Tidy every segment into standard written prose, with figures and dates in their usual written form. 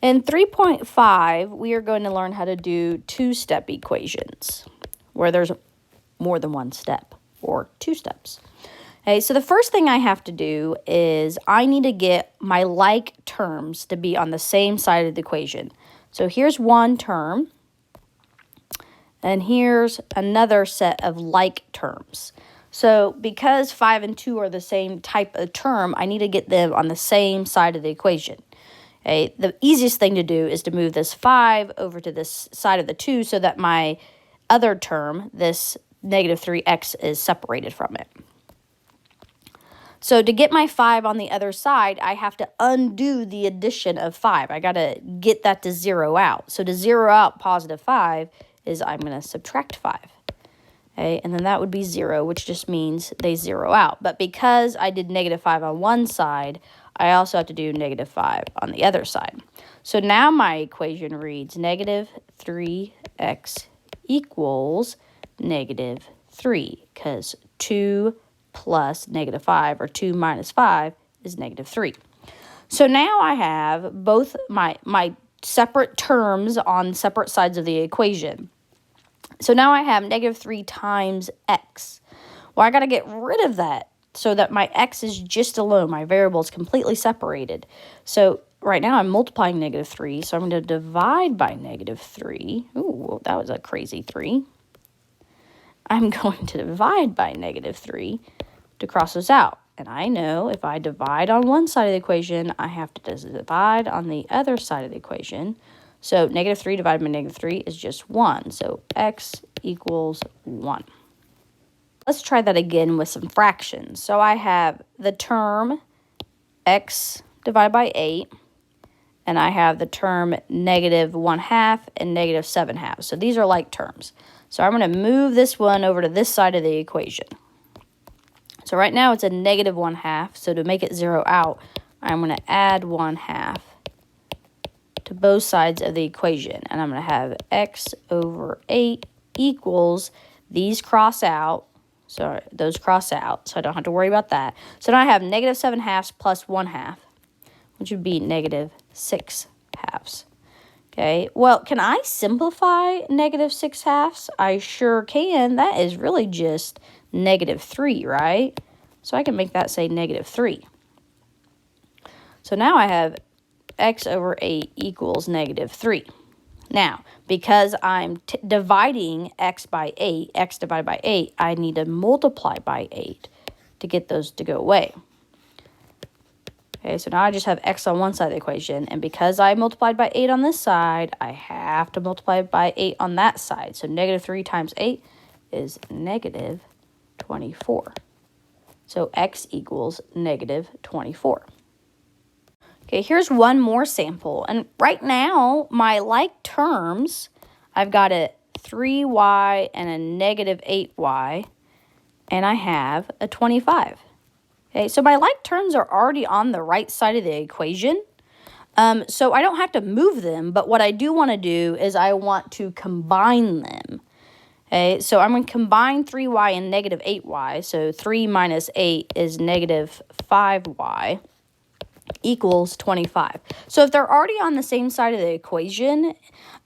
In 3.5, we are going to learn how to do two-step equations, where there's more than one step, or two steps. Okay, so the first thing I have to do is I need to get my like terms to be on the same side of the equation. So here's one term, and here's another set of like terms. So because 5 and 2 are the same type of term, I need to get them on the same side of the equation. Okay, the easiest thing to do is to move this 5 over to this side of the 2 so that my other term, this negative 3x, is separated from it. So to get my 5 on the other side, I have to undo the addition of 5. I got to get that to zero out. So to zero out positive 5 is I'm going to subtract 5. Okay, and then that would be 0, which just means they zero out. But because I did negative 5 on one side, I also have to do negative 5 on the other side. So now my equation reads negative 3x equals negative 3, because 2 plus negative 5, or 2 minus 5, is negative 3. So now I have both my separate terms on separate sides of the equation. So now I have negative 3 times x. Well, I got to get rid of that so that my x is just alone. My variable is completely separated. So right now I'm multiplying negative 3, so I'm going to divide by negative 3. Ooh, that was a crazy 3. I'm going to divide by negative 3 to cross those out. And I know if I divide on one side of the equation, I have to divide on the other side of the equation. So negative 3 divided by negative 3 is just 1. So x equals 1. Let's try that again with some fractions. So I have the term x divided by 8, and I have the term negative 1/2 and negative 7/2. So these are like terms. So I'm going to move this one over to this side of the equation. So right now it's a negative 1/2. So to make it zero out, I'm going to add 1/2 to both sides of the equation. And I'm going to have x over 8 equals, these cross out. So those cross out, so I don't have to worry about that. So now I have negative 7/2 plus 1/2, which would be negative 6/2. Okay, well, can I simplify negative 6/2? I sure can. That is really just negative 3, right? So I can make that say negative 3. So now I have x over 8 equals negative 3. Now, because I'm dividing x by 8, x divided by 8, I need to multiply by 8 to get those to go away. Okay, so now I just have x on one side of the equation, and because I multiplied by 8 on this side, I have to multiply by 8 on that side. So negative 3 times 8 is negative 24. So x equals negative 24. Okay, here's one more sample. And right now, my like terms, I've got a 3y and a negative 8y, and I have a 25. Okay, so my like terms are already on the right side of the equation. So I don't have to move them, but what I do want to do is I want to combine them. Okay, so I'm going to combine 3y and negative 8y. So 3 minus 8 is negative 5y. Equals 25. So if they're already on the same side of the equation,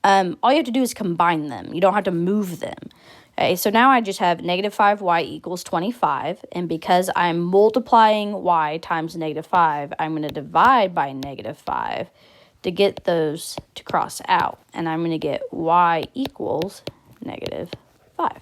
all you have to do is combine them. You don't have to move them. Okay, so now I just have negative 5y equals 25, and because I'm multiplying y times negative 5, I'm going to divide by negative 5 to get those to cross out, and I'm going to get y equals negative 5.